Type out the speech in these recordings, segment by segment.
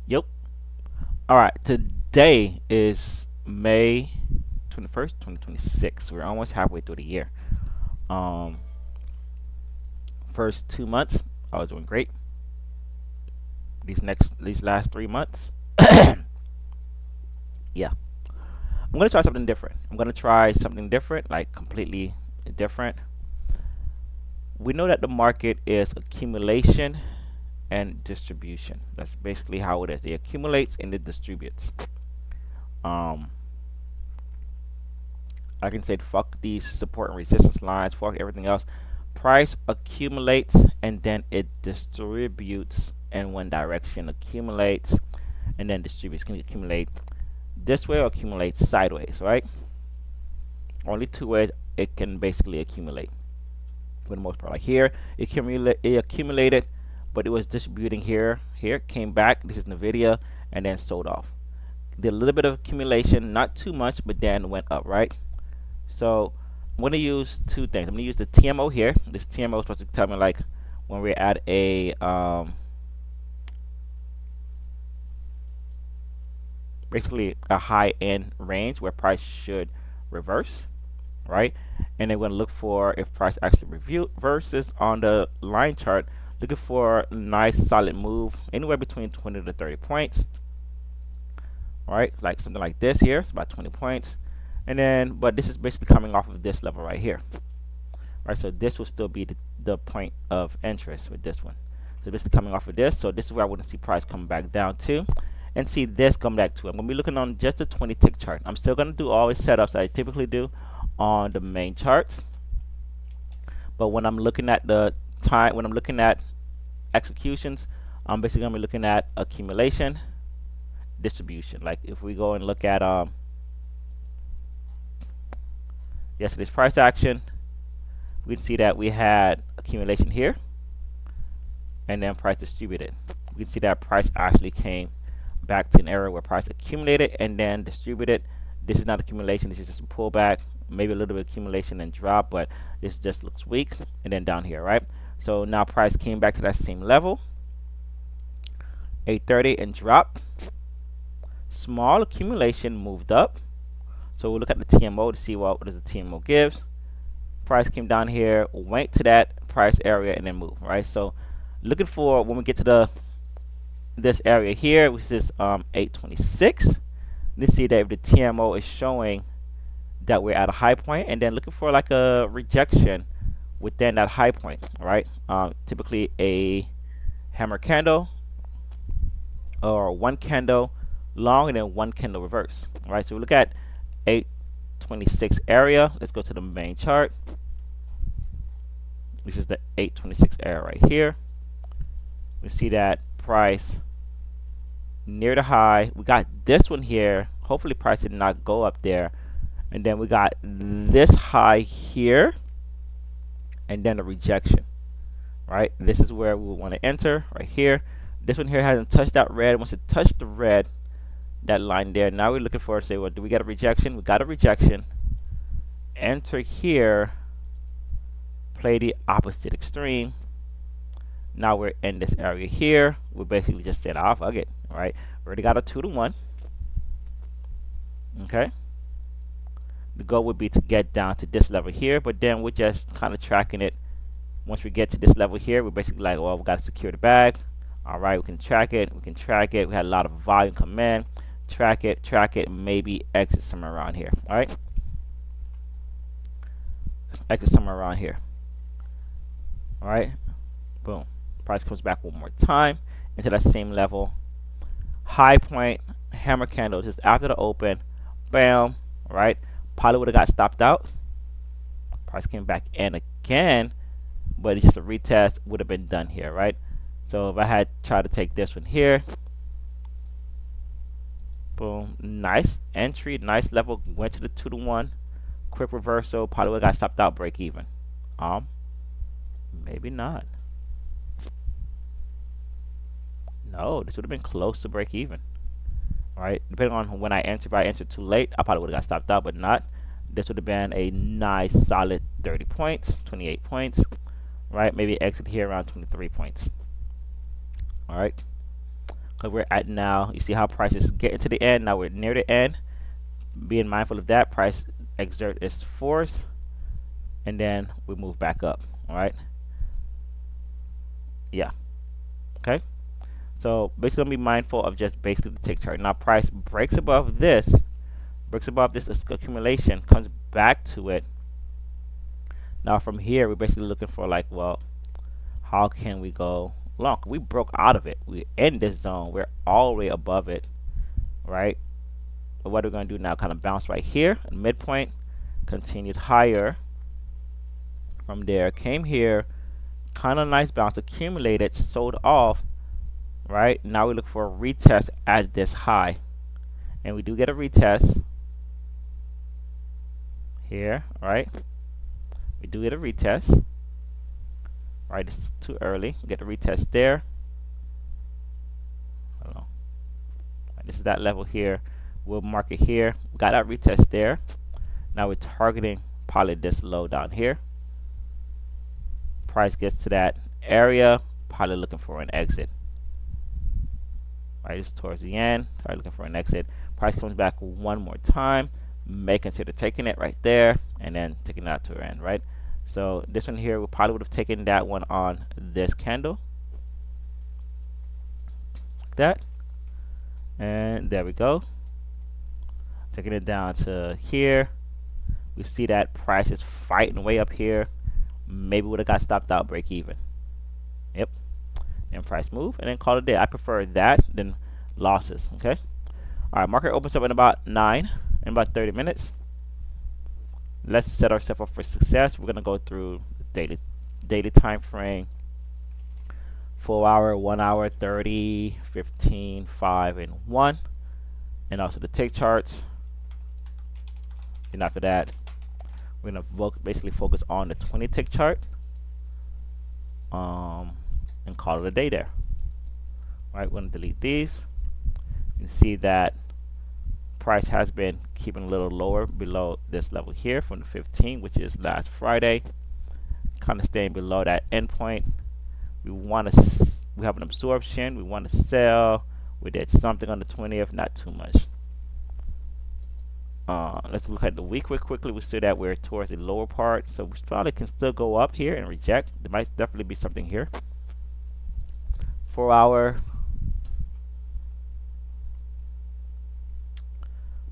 Yep. All right. Today is May 21st, 2026. We're almost halfway through the year. Um, First 2 months, I was doing great. These last 3 months, yeah. I'm gonna try something different. I'm gonna try something different, like completely different. We know that the market is accumulation and distribution. That's basically how it is. It accumulates and it distributes. Um, I can say fuck these support and resistance lines, fuck everything else. Price accumulates and then it distributes in one direction. Accumulates and then distributes. Can accumulate this way or accumulate sideways, right? Only two ways it can basically accumulate for the most part. Like here, it accumulated, but it was distributing here. Here came back. This is Nvidia, and then sold off. Did a little bit of accumulation, not too much, but then went up, right? So I'm going to use two things. I'm going to use the TMO here. This TMO is supposed to tell me like when we're at a basically a high end range where price should reverse, right? And then we're going to look for if price actually reverses on the line chart, looking for a nice solid move anywhere between 20 to 30 points, right? Like something like this here, it's about 20 points. And then, but this is basically coming off of this level right here, right? So this will still be the point of interest with this one. So this is coming off of this. So this is where I wouldn't see price come back down to, and see this come back to. I'm gonna be looking on just the 20 tick chart. I'm still gonna do all the setups that I typically do on the main charts, but when I'm looking at when I'm looking at executions, I'm basically gonna be looking at accumulation, distribution. Like if we go and look at yesterday's price action, we can see that we had accumulation here and then price distributed. We can see that price actually came back to an area where price accumulated and then distributed. This is not accumulation, this is just a pullback, maybe a little bit of accumulation and drop, but this just looks weak. And then down here, right? So now price came back to that same level, 830, and dropped. Small accumulation, moved up. So we'll look at the TMO to see what does the TMO gives. Price came down here, went to that price area, and then moved, right? So looking for when we get to this area here, which is 826. Let's see that if the TMO is showing that we're at a high point, and then looking for like a rejection within that high point, right? Typically a hammer candle or one candle long and then one candle reverse, right? So we look at 826 area. Let's go to the main chart. This is the 826 area right here. We see that price near the high. We got this one here. Hopefully price did not go up there. And then we got this high here and then a rejection, right? This is where we want to enter right here. This one here hasn't touched that red. Once it touched the red, that line there, now we're looking for, say, well, do we get a rejection? We got a rejection. Enter here, play the opposite extreme. Now we're in this area here. We basically just set off again, all right? Already got a 2-to-1. Okay. The goal would be to get down to this level here, but then we're just kind of tracking it. Once we get to this level here, we're basically like, well, we got to secure the bag. All right, we can track it. We can track it. We had a lot of volume come in. Track it, maybe exit somewhere around here. All right, exit somewhere around here. All right, boom. Price comes back one more time into that same level. High point, hammer candle just after the open. Bam. All right, probably would have got stopped out. Price came back in again, but it's just a retest. Would have been done here, right? So if I had tried to take this one here, boom, nice entry, nice level, went to the 2-to-1, quick reversal, probably would have got stopped out, break even. Maybe not. No, this would have been close to break even. All right, depending on when I entered. If I entered too late, I probably would have got stopped out, but not. This would have been a nice solid 30 points, 28 points, right? Maybe exit here around 23 points. All right, because we're at now. You see how price is getting to the end. Now we're near the end. Being mindful of that, price exert its force, and then we move back up. All right. Yeah. Okay. So basically, be mindful of just basically the tick chart. Now price breaks above this, accumulation, comes back to it. Now from here, we're basically looking for like, well, how can we go long? We broke out of it. We're in this zone. We're all the way above it, right? But what we're going to do now, kind of bounce right here, midpoint, continued higher. From there, came here, kind of nice bounce, accumulated, sold off, right? Now we look for a retest at this high. And we do get a retest here, right? We do get a retest. Right, it's too early. We get a retest there. Hold on. Right, this is that level here. We'll mark it here. We got that retest there. Now we're targeting probably this low down here. Price gets to that area, probably looking for an exit. Right, this is towards the end. Probably looking for an exit. Price comes back one more time. May consider taking it right there and then taking it out to our end, right? So this one here, we probably would have taken that one on this candle. Like that. And there we go. Taking it down to here. We see that price is fighting way up here. Maybe would have got stopped out, break even. Yep. And price move and then call it a day. I prefer that than losses. Okay. All right. Market opens up in about 30 minutes. Let's set ourselves up for success. We're gonna go through daily time frame, 4 hour, 1 hour, 30, 15, 5, and 1, and also the tick charts. And after that, we're gonna basically focus on the 20 tick chart, and call it a day there. All right, we're gonna delete these. You can see that price has been keeping a little lower below this level here from the 15, which is last Friday, kind of staying below that endpoint. We have an absorption. We want to sell. We did something on the 20th, not too much. Let's look at the week quickly. We see that we're towards the lower part, so we probably can still go up here and reject. There might definitely be something here. 4 hour.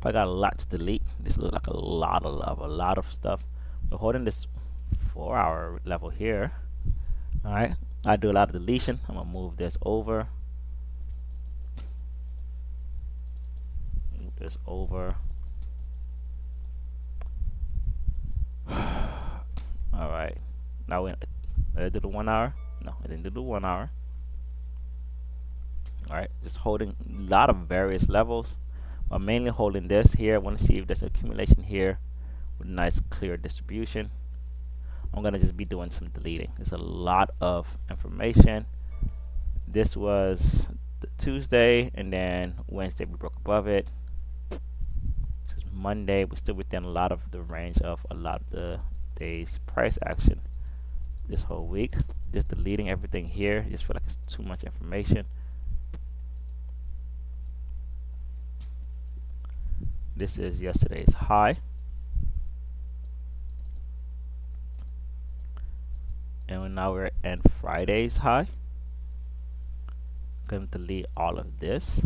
I got a lot to delete. This looks like a lot of stuff. We're holding this 4 hour level here. All right, I do a lot of deletion. I'm gonna move this over. Move this over. All right. Now did I do the 1 hour? No, I didn't do the 1 hour. All right, just holding a lot of various levels. I'm mainly holding this here. I want to see if there's accumulation here with a nice clear distribution. I'm gonna just be doing some deleting. There's a lot of information. This was the Tuesday, and then Wednesday we broke above it. This is Monday. We're still within a lot of the range of a lot of the day's price action this whole week. Just deleting everything here. Just feel like it's too much information. This is yesterday's high. And now we're at Friday's high. Going to delete all of this.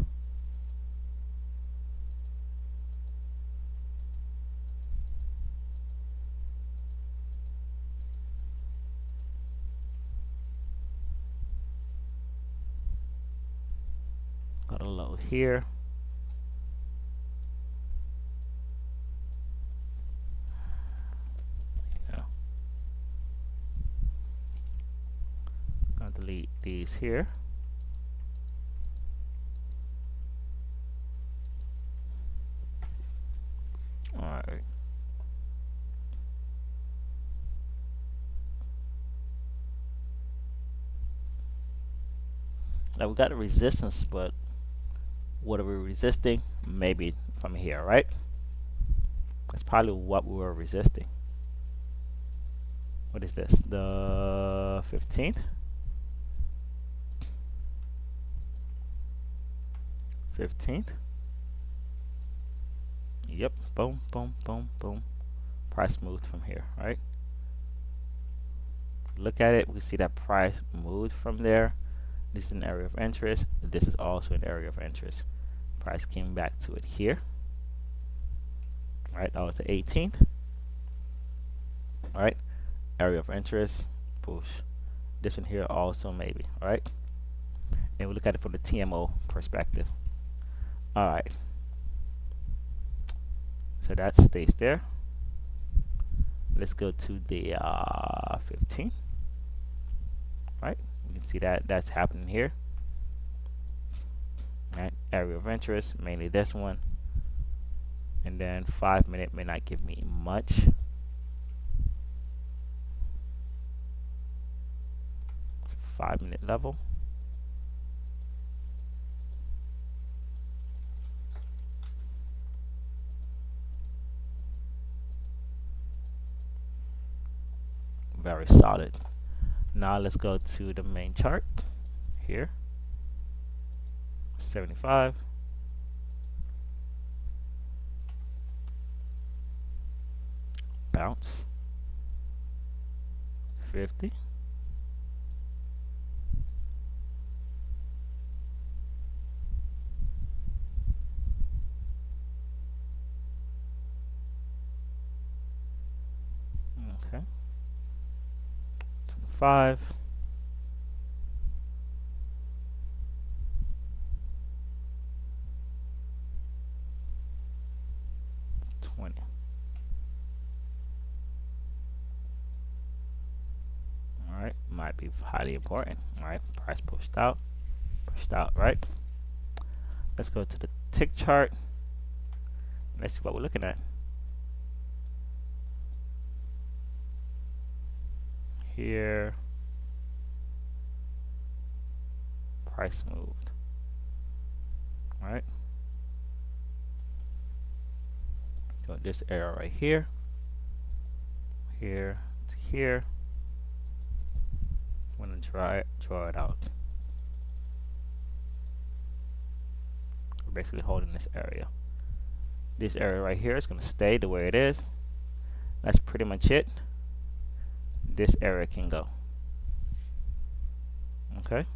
Got a low here. Delete these here. Alright. Now we got a resistance, but what are we resisting? Maybe from here, right? That's probably what we were resisting. What is this? The 15th? 15th. Yep, boom, boom, boom, boom. Price moved from here, right? Look at it, we see that price moved from there. This is an area of interest. This is also an area of interest. Price came back to it here. All right, that was the 18th. All right, area of interest, push. This one here also maybe, all right? And we look at it from the TMO perspective. All right, so that stays there. Let's go to the 15. Right, we can see that that's happening here. Right, area of interest, mainly this one. And then 5 minute may not give me much. Five-minute level. Very solid. Now let's go to the main chart here. 75. Bounce. 50. Okay. 25. 20. All right, might be highly important. All right, price pushed out, right? Let's go to the tick chart. Let's see what we're looking at. Here, price moved. All right. Got this area right here, here to here. I'm gonna draw it out. We're basically holding this area. This area right here is gonna stay the way it is. That's pretty much it. This area can go. Okay.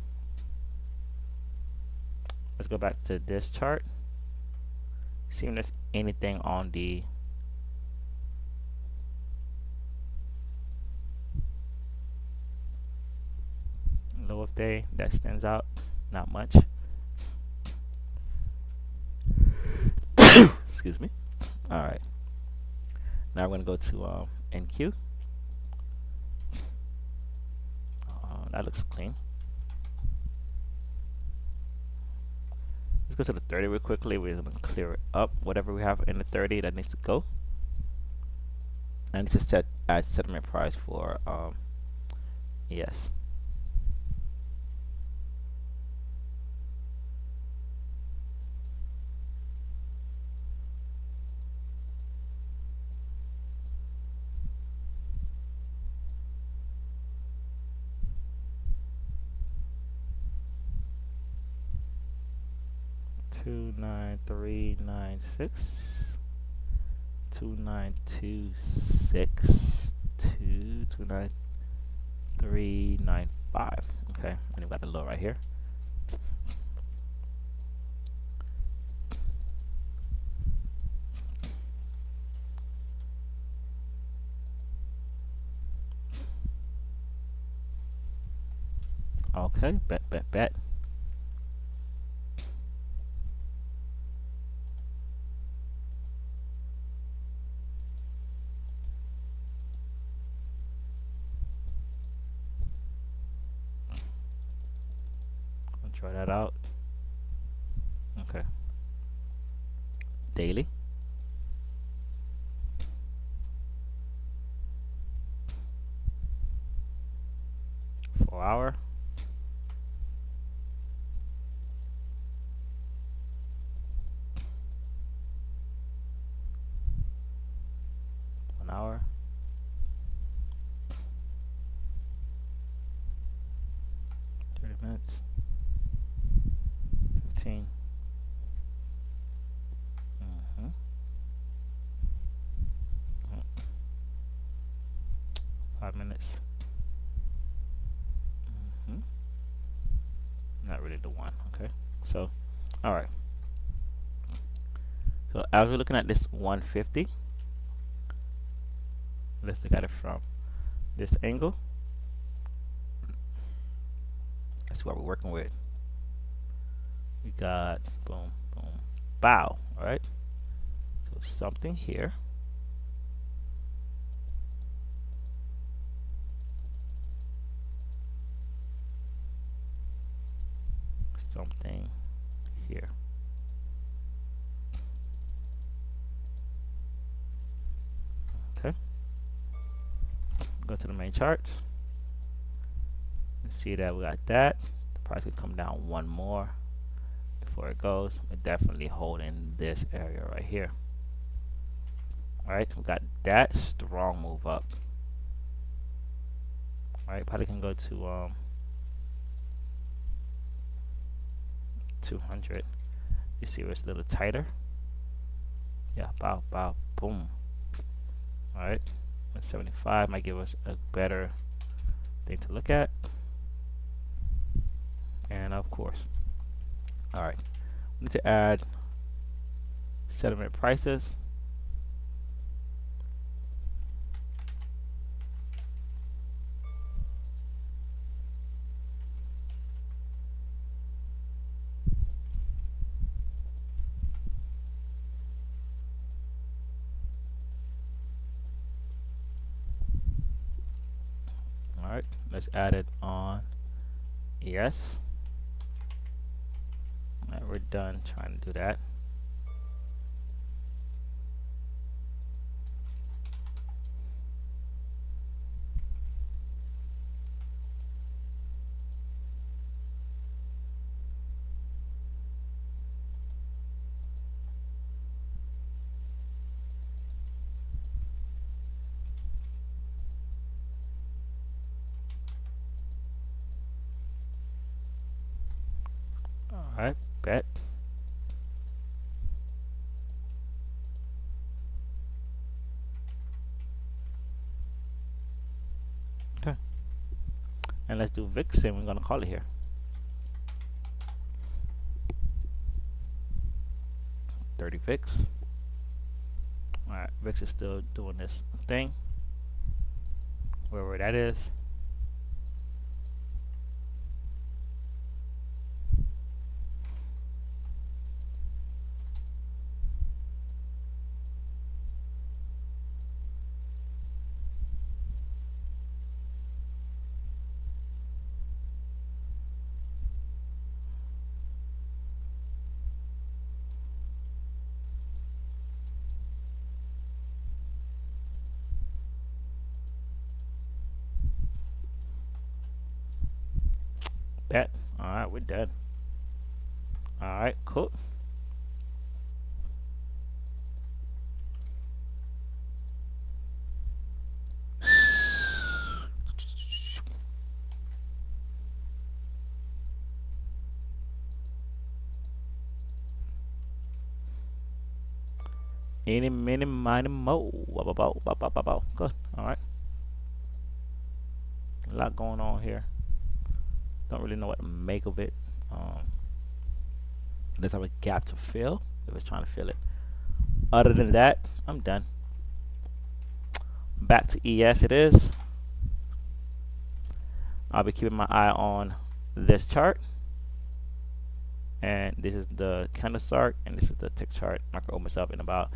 Let's go back to this chart. See if there's anything on the low of day that stands out. Not much. Excuse me. All right. Now we're gonna go to NQ. That looks clean. Let's go to the 30 real quickly. We're gonna clear it up. Whatever we have in the 30 that needs to go. And this is set as settlement price for ES. Two 29396 2926 29395. Okay, and we got the low right here. Okay, bet. Try that out. Okay. Daily. Hour. Hour. 30 minutes. 15. is. Hmm. Not really the one. Okay. So, all right. So as we're looking at this 150, let's look at it from this angle. That's what we're working with. We got boom, boom, bow. All right. So something here. Something here. Okay. Go to the main charts. See that we got that. The price could come down one more before it goes. We're definitely holding this area right here. All right, we got that strong move up. All right, probably can go to 200. You see where it's a little tighter. Yeah, bow, bow, boom. All right, 175 might give us a better thing to look at. And of course, all right, we need to add settlement prices. All right, let's add it on ES. All right, we're done trying to do that. All right, bet. Okay, and let's do VIX, and we're gonna call it here. 30 VIX. All right, VIX is still doing this thing, wherever that is. Bet. All right, we're done. All right, cool. Any, mini, miny, mo. Good. All right. A lot going on here. Don't really know what to make of it. Let's have a gap to fill if it's trying to fill it. Other than that, I'm done. Back to ES it is. I'll be keeping my eye on this chart. And this is the candle start, and this is the tick chart. Market opens up in about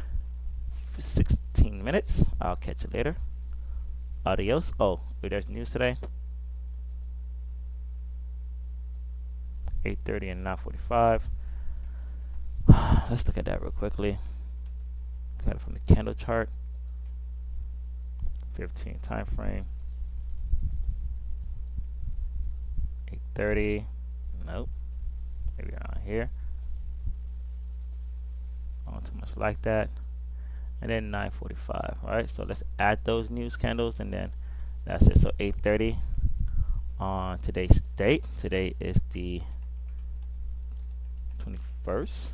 16 minutes. I'll catch you later. Adios. Oh, there's news today. 8:30 and 9:45. Let's look at that real quickly. Look at it from the candle chart. 15 time frame. 8:30. Nope. Maybe around here. Not too much like that. And then 9:45. All right. So let's add those news candles, and then that's it. So 8:30 on today's date. Today is the 21st.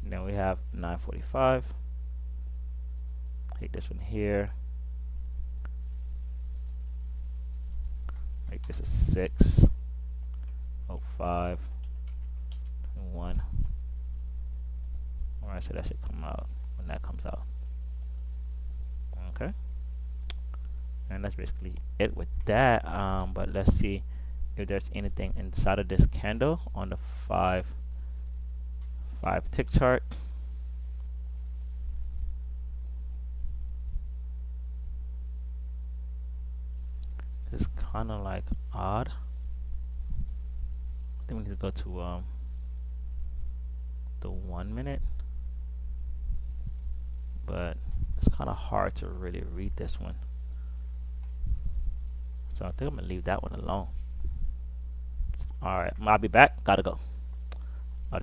And then we have 9:45. Take this one here. Make this a 6, 05, 21. Alright, so that should come out when that comes out. Okay. And that's basically it with that. But let's see if there's anything inside of this candle on the 5 tick chart. It's kind of like odd. I think we need to go to the 1 minute, but it's kind of hard to really read this one, so I think I'm gonna leave that one alone. Alright, I'll be back. Gotta go.